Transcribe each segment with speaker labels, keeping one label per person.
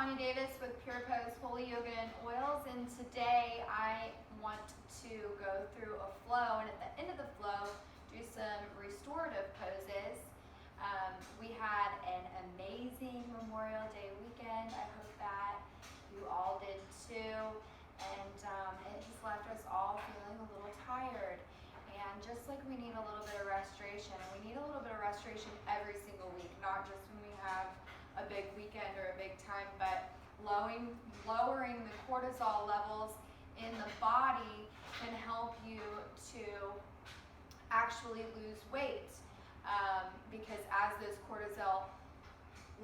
Speaker 1: Tanya Davis with Pure Pose Holy Yoga and Oils, and today I want to go through a flow, and at the end of the flow do some restorative poses. We had an amazing Memorial Day weekend. I hope that you all did too, and it has left us all feeling a little tired. And just like we need a little bit of restoration, and we need a little bit of restoration every single week, not just when we have a big weekend or a big time, but lowering the cortisol levels in the body can help you to actually lose weight, because as those cortisol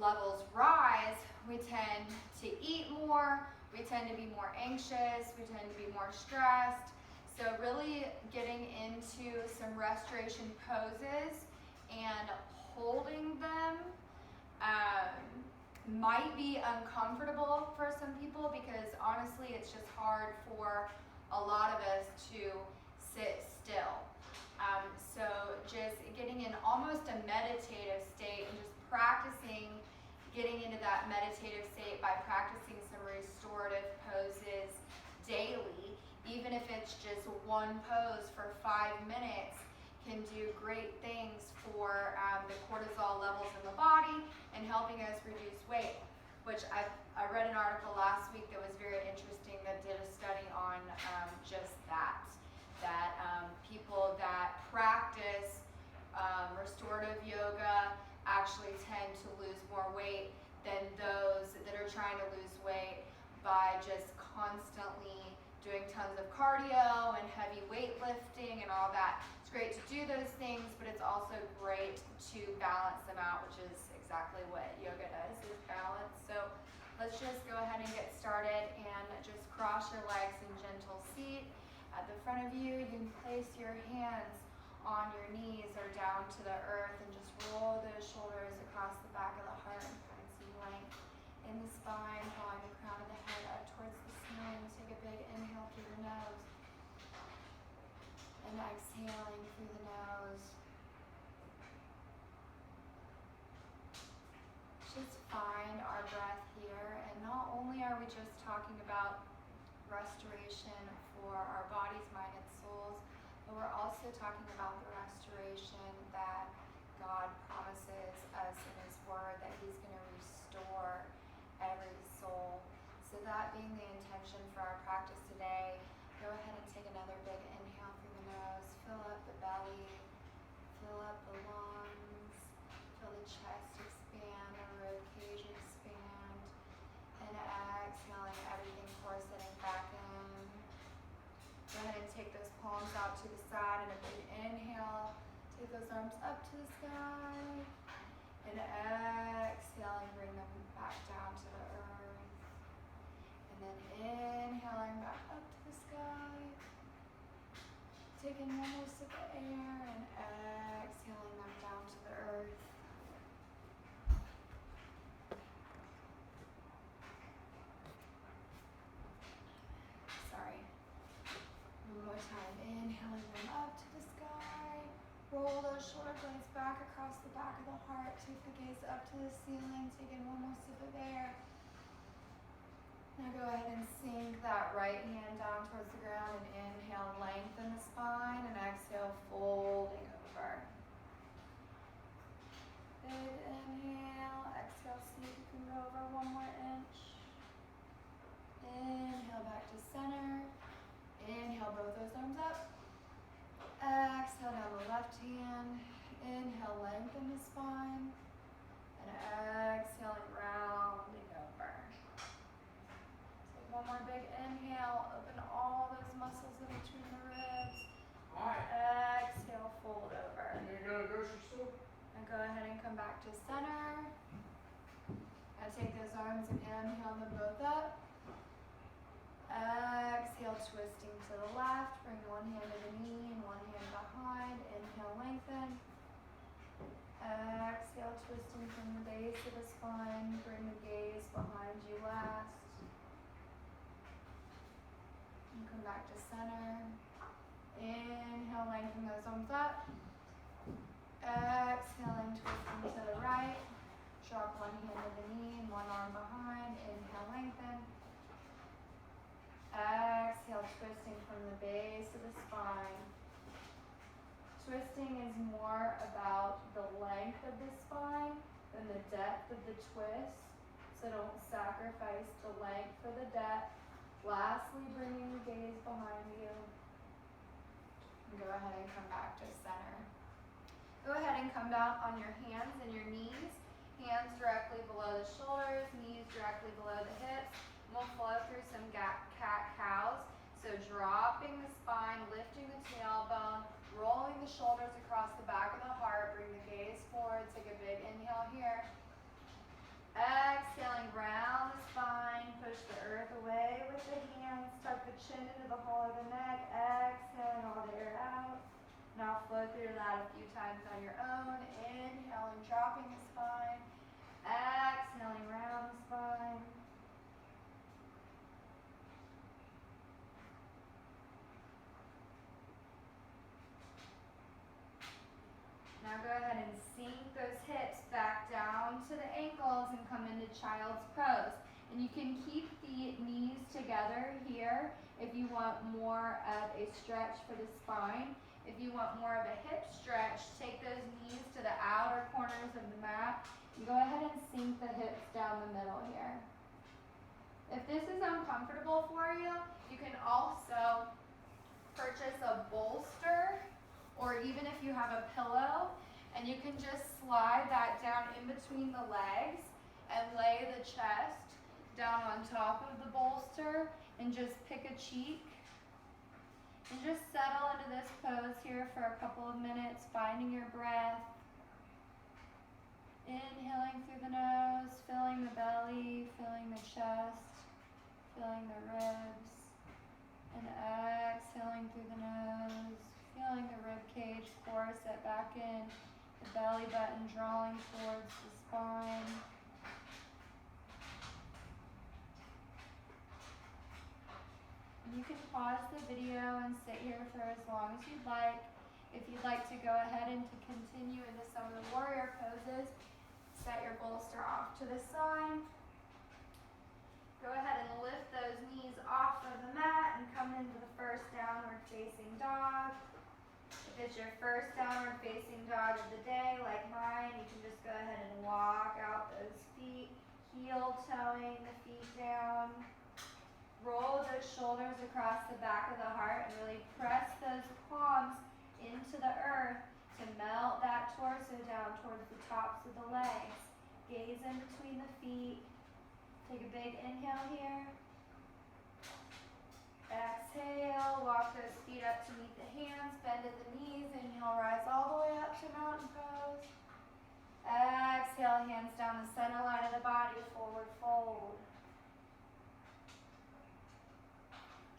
Speaker 1: levels rise, we tend to eat more, we tend to be more anxious, we tend to be more stressed. So really getting into some restoration poses and holding them might be uncomfortable for some people, because honestly it's just hard for a lot of us to sit still. So just getting in almost a meditative state and just practicing getting into that meditative state by practicing some restorative poses daily, even if it's just one pose for 5 minutes, can do great things for the cortisol levels in the body and helping us reduce weight. Which I read an article last week that was very interesting that did a study on just that people that practice restorative yoga actually tend to lose more weight than those that are trying to lose weight by just constantly doing tons of cardio and heavy weightlifting and all that. It's great to do those things, but it's also great to balance them out, which is exactly what yoga does, is balance. So let's just go ahead and get started and just cross your legs in gentle seat. At the front of you, you can place your hands on your knees or down to the earth and just roll those shoulders across the back of the heart and find some length in the spine, drawing the crown of the head up towards the ceiling. Take a big inhale through the nose and exhaling through the nose. Just find our breath here, and not only are we just talking about restoration for our bodies, mind, and souls, but we're also talking about the restoration that God promises us in His Word, that He's going to restore every soul. So that being the intention for our practice today, go ahead and take another big inhale through the nose, fill up the belly, fill up the lungs, feel the chest expand, the rib cage expand, and exhaling everything, forcing back in. Go ahead and take those palms out to the side and a big inhale. Take those arms up to the sky. And exhaling, bring them back down to the earth. And then inhaling back up to the sky. Taking one more sip of air and exhaling them down to the earth. Sorry. One more time, inhaling them up to the sky. Roll those shoulder blades back across the back of the heart. Take the gaze up to the ceiling. Take in one more sip of air. Now go ahead and sink that right hand down towards the ground and inhale, lengthen the spine, and exhale, folding over. Big inhale, exhale, see if you can go over 1 more inch. Inhale back to center. Inhale, both those arms up. Exhale down the left hand. Inhale, lengthen the spine. And exhaling, rounding over. Take one more big inhale. Open all those muscles in between the ribs. Exhale, fold over.
Speaker 2: You gonna go to the grocery store?
Speaker 1: And go ahead and come back to center. And take those arms and inhale them both up. Exhale, twisting to the left. Bring one hand to the knee and one hand behind. Inhale, lengthen. Exhale, twisting from the base of the spine. Bring the gaze behind you last. And come back to center. Inhale, lengthen those arms up. Exhaling, twisting to the right. Drop one hand to the knee and one arm behind. Inhale. Twisting is more about the length of the spine than the depth of the twist. So don't sacrifice the length for the depth. Lastly, bringing the gaze behind you. And go ahead and come back to center. Go ahead and come down on your hands and your knees. Hands directly below the shoulders, knees directly below the hips. And we'll flow through some cat-cows. So dropping the spine, lifting the tailbone, rolling the shoulders across the back of the heart. Bring the gaze forward. Take a big inhale here. Exhaling, round the spine. Push the earth away with the hands. Tuck the chin into the hollow of the neck. Exhaling all the air out. Now flow through that a few times on your own. Inhaling, dropping the spine. Exhaling, round the spine. Now go ahead and sink those hips back down to the ankles and come into child's pose. And you can keep the knees together here if you want more of a stretch for the spine. If you want more of a hip stretch, take those knees to the outer corners of the mat and go ahead and sink the hips down the middle here. If this is uncomfortable for you, you can also purchase a bolster, or even if you have a pillow, and you can just slide that down in between the legs and lay the chest down on top of the bolster and just pick a cheek. And just settle into this pose here for a couple of minutes, finding your breath. Inhaling through the nose, filling the belly, filling the chest, filling the ribs. And exhaling through the nose, feeling the rib cage force it back in, the belly button drawing towards the spine. You can pause the video and sit here for as long as you'd like. If you'd like to go ahead and to continue into some of the warrior poses, set your bolster off to the side. Go ahead and lift those knees off of the mat and come into the first downward facing dog. If it's your first downward facing dog of the day, like mine, you can just go ahead and walk out those feet, heel toeing the feet down. Roll those shoulders across the back of the heart and really press those palms into the earth to melt that torso down towards the tops of the legs. Gaze in between the feet. Take a big inhale here. Exhale, walk those feet up to meet the hands, bend at the knees. Inhale, rise all the way up to mountain pose. Exhale, hands down the center line of the body, forward fold.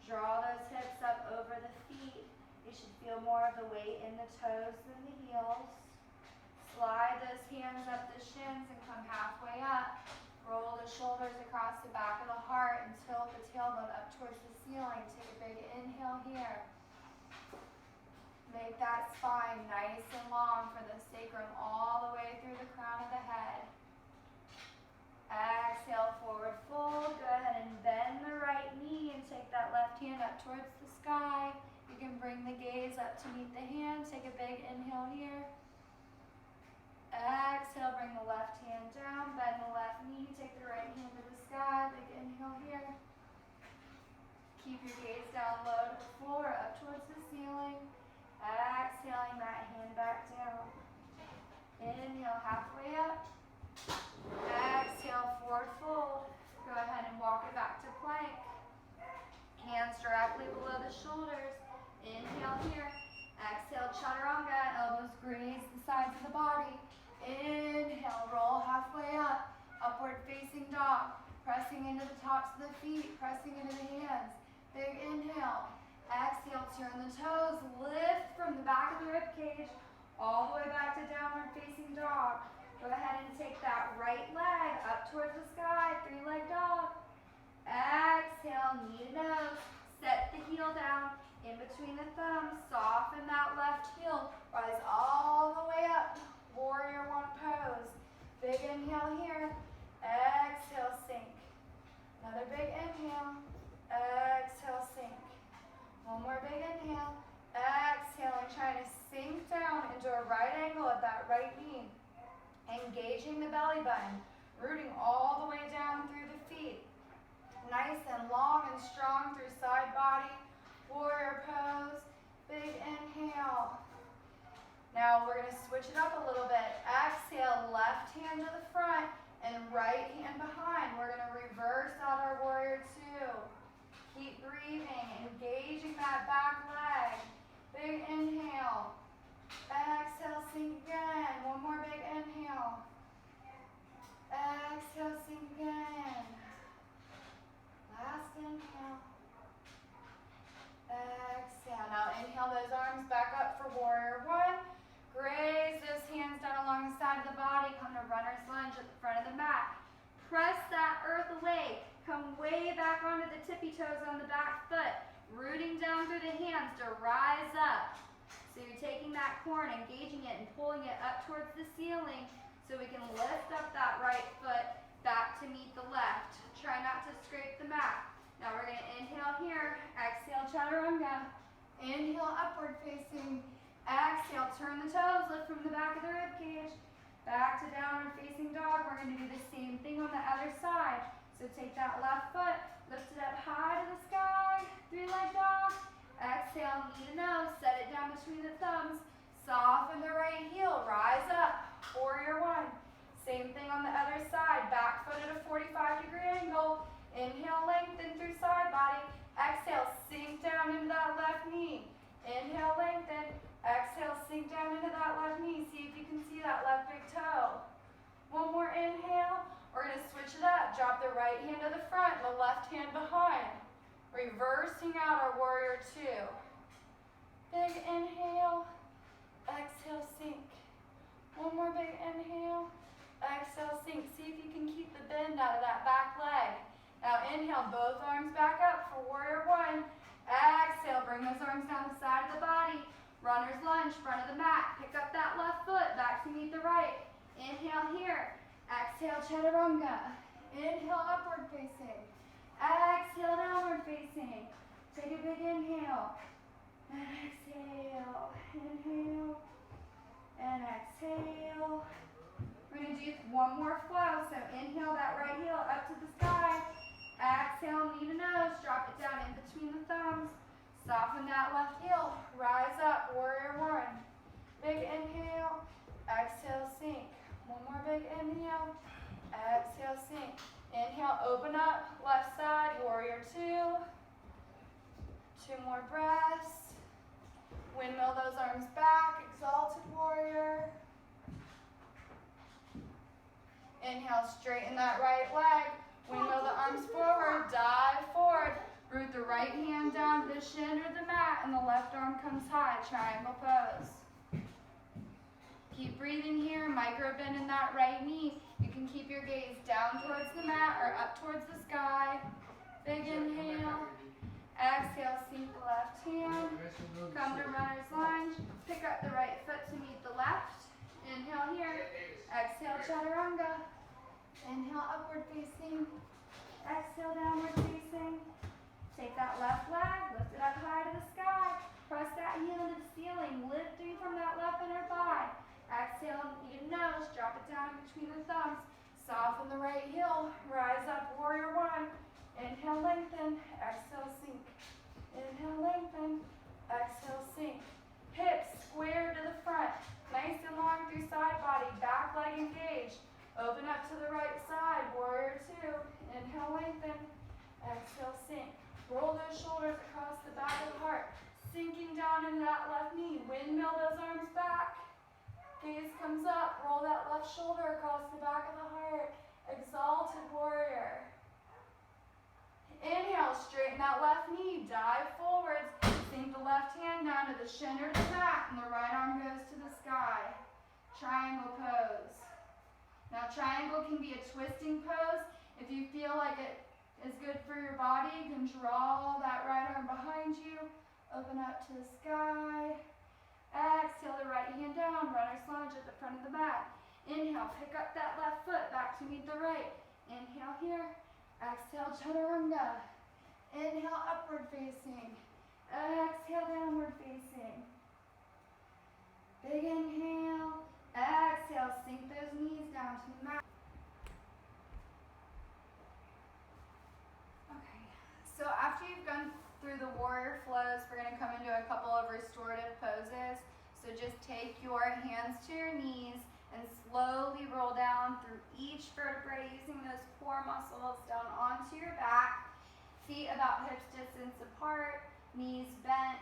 Speaker 1: Draw those hips up over the feet. You should feel more of the weight in the toes than the heels. Slide those hands up the shins and come halfway up. Roll the shoulders across the back of the heart and tilt the tailbone up towards the ceiling. Take a big inhale here. Make that spine nice and long for the sacrum all the way through the crown of the head. Exhale, forward fold. Go ahead and bend the right knee and take that left hand up towards the sky. You can bring the gaze up to meet the hand. Take a big inhale here. Exhale, bring the left hand down. Bend the left knee. Take the right hand to the sky. Big inhale here. Keep your gaze down low to the floor, up towards the ceiling. Exhaling that hand back down. Inhale, halfway up. Exhale, forward fold. Go ahead and walk it back to plank. Hands directly below the shoulders. Inhale here. Exhale, chaturanga. Elbows graze the sides of the body. Inhale, roll halfway up. Upward facing dog. Pressing into the tops of the feet. Pressing into the hands. Big inhale. Exhale, turn the toes. Lift from the back of the rib cage all the way back to downward facing dog. Go ahead and take that right leg up towards the sky, three-leg dog. Exhale, knee to nose. Set the heel down in between the thumbs. Soften that left heel. Rise all the way up. Warrior one pose. Big inhale here. Exhale, sink. Another big inhale. Exhale, sink. One more big inhale. Exhale, and try to sink down right knee. Engaging the belly button, rooting all the way down through the feet. Nice and long and strong through side body. Warrior pose. Big inhale. Now we're going to switch it up a little bit. Exhale, left hand to the front and right hand behind. We're going to reverse out our warrior two. Keep breathing, engaging that back leg. Big inhale. Exhale, sink again. One more big inhale. Exhale, sink again. Last inhale. Exhale. Now inhale those arms back up for warrior one. Graze those hands down along the side of the body. Come to runner's lunge at the front of the mat. Press that earth away. Come way back onto the tippy toes on the back foot. Rooting down through the hands to rise up. So you're taking that core and engaging it and pulling it up towards the ceiling so we can lift up that right foot back to meet the left. Try not to scrape the mat. Now we're going to inhale here. Exhale, chaturanga. Inhale, upward facing. Exhale, turn the toes, lift from the back of the rib cage. Back to downward facing dog. We're going to do the same thing on the other side. So take that left foot, lift it up high to the sky. Three-leg dog. Exhale, knee to nose, set it down between the thumbs. Soften the right heel, rise up. Warrior one. Same thing on the other side. Back foot at a 45-degree angle. Inhale, lengthen through side body. Exhale, sink down into that left knee. Inhale, lengthen. Exhale, sink down into that left knee. See if you can see that left big toe. One more inhale. We're going to switch it up. Drop the right hand to the front, the left hand behind. Reversing out our warrior two. Big inhale. Exhale, sink. One more big inhale. Exhale, sink. See if you can keep the bend out of that back leg. Now inhale, both arms back up for warrior one. Exhale, bring those arms down the side of the body. Runner's lunge, front of the mat. Pick up that left foot, back to meet the right. Inhale here. Exhale, chaturanga. Inhale, upward facing. Exhale, downward facing. Take a big inhale. And exhale. Inhale. And exhale. We're going to do one more flow. So inhale that right heel up to the sky. Exhale, knee to nose. Drop it down in between the thumbs. Soften that left heel. Rise up, warrior one. Big inhale. Exhale, sink. One more big inhale. Exhale, sink. Inhale, open up, left side, warrior two. Two more breaths. Windmill those arms back, exalted warrior. Inhale, straighten that right leg. Windmill the arms forward, dive forward. Root the right hand down to the shin or the mat, and the left arm comes high, triangle pose. Keep breathing here, micro bend in that right knee. You can keep your gaze down towards the mat or up towards the sky. Big inhale. Exhale, sink the left hand. Come to runner's lunge. Pick up the right foot to meet the left. Inhale here. Exhale, chaturanga. Inhale, upward facing. Exhale, downward facing. Take that left leg, lift it up high to the sky. Press that heel into the ceiling, lifting from that left inner thigh. Exhale, knee to nose, drop it down in between the thumbs. Soften the right heel, rise up, warrior one. Inhale, lengthen, exhale, sink. Inhale, lengthen, exhale, sink. Hips square to the front, nice and long through side body, back leg engaged. Open up to the right side, warrior two. Inhale, lengthen, exhale, sink. Roll those shoulders across the back of the heart, sinking down into that left knee. Windmill those arms back. Gaze comes up, roll that left shoulder across the back of the heart. Exalted warrior. Inhale, straighten that left knee, dive forwards. Sink the left hand down to the shin or the mat, and the right arm goes to the sky. Triangle pose. Now triangle can be a twisting pose. If you feel like it is good for your body, you can draw that right arm behind you. Open up to the sky. Exhale the right hand down, runner's lunge at the front of the mat. Inhale, pick up that left foot back to meet the right. Inhale here. Exhale, chaturanga. Inhale, upward facing. Exhale, downward facing. Big inhale. Exhale, sink those knees down to the mat. Okay, so after you've gone through the warrior flows, we're gonna come into a couple of restorative poses. So just take your hands to your knees and slowly roll down through each vertebrae using those core muscles down onto your back. Feet about hips distance apart, knees bent.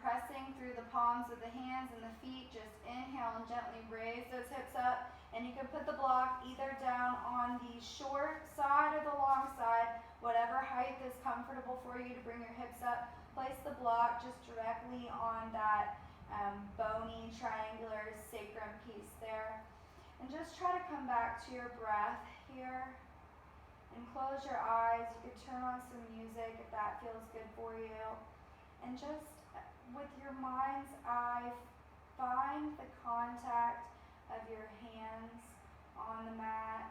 Speaker 1: Pressing through the palms of the hands and the feet. Just inhale and gently raise those hips up. And you can put the block either down on the short side or the long side, whatever height is comfortable for you to bring your hips up. Place the block just directly on that bony triangular sacrum piece there. And just try to come back to your breath here. And close your eyes. You could turn on some music if that feels good for you. And just with your mind's eye, find the contact of your hands on the mat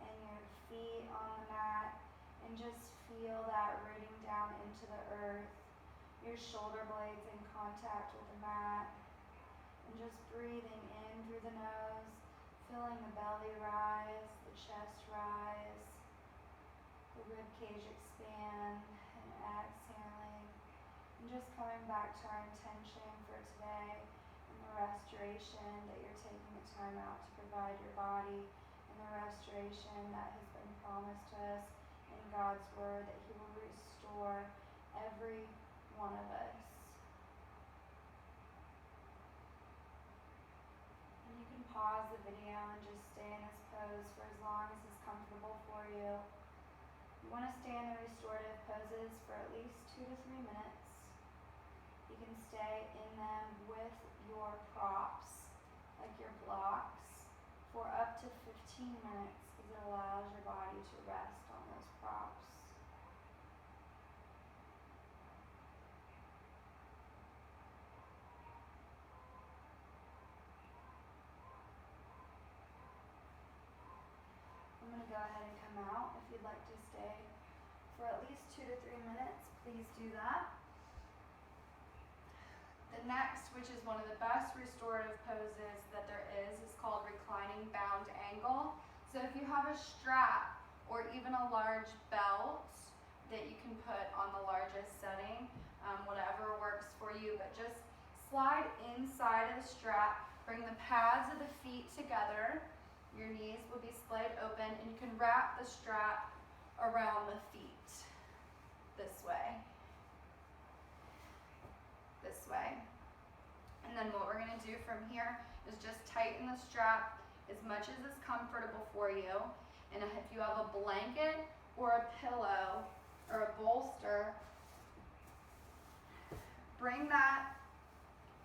Speaker 1: and your feet on the mat, and just feel that rooting down into the earth, your shoulder blades in contact with the mat, and just breathing in through the nose, feeling the belly rise, the chest rise, the rib cage expand, and exhaling. And just coming back to our intention for today and the restoration that you're taking the time out to provide your body, and the restoration that has been promised to us in God's word, that He will restore every one of us. And you can pause the video and just stay in this pose for as long as is comfortable for you. You want to stay in the restorative poses for at least 2 to 3 minutes. You can stay in them with your props, like your blocks, for up to 15 minutes, because it allows your body to rest on those props. I'm going to go ahead and come out. If you'd like to stay for at least 2 to 3 minutes, please do that. The next, which is one of the best restorative poses that there is called reclining bound angle. So if you have a strap or even a large belt that you can put on the largest setting, whatever works for you, but just slide inside of the strap, bring the pads of the feet together, your knees will be splayed open, and you can wrap the strap around the feet this way. And then what we're going to do from here is just tighten the strap as much as is comfortable for you. And if you have a blanket or a pillow or a bolster, bring that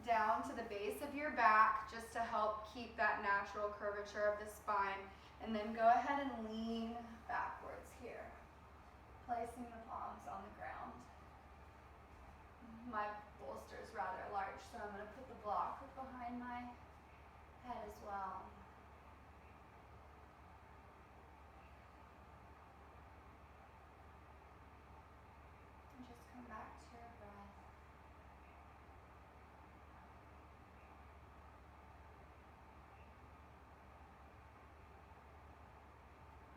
Speaker 1: down to the base of your back just to help keep that natural curvature of the spine. And then go ahead and lean backwards here, placing the palms on the ground. My bolster is rather large, so I'm going to put the block behind my head as well. And just come back to your breath.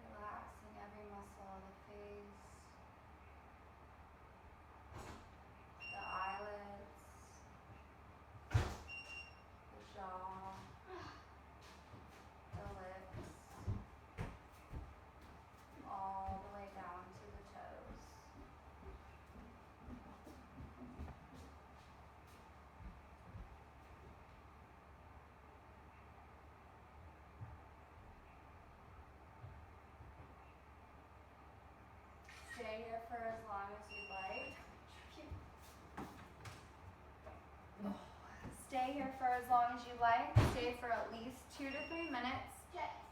Speaker 1: Relaxing every muscle of the face, the eyelids, the jaw, the lips, all the way down to the toes. Stay here for as long as you'd like. Stay here for as long as you like. Stay for at least 2 to 3 minutes.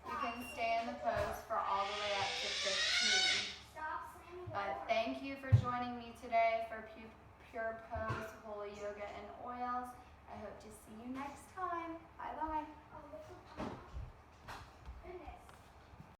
Speaker 1: You can stay in the pose for all the way up to 15. But thank you for joining me today for Pure Pose, Holy Yoga and Oils. I hope to see you next time. Bye-bye.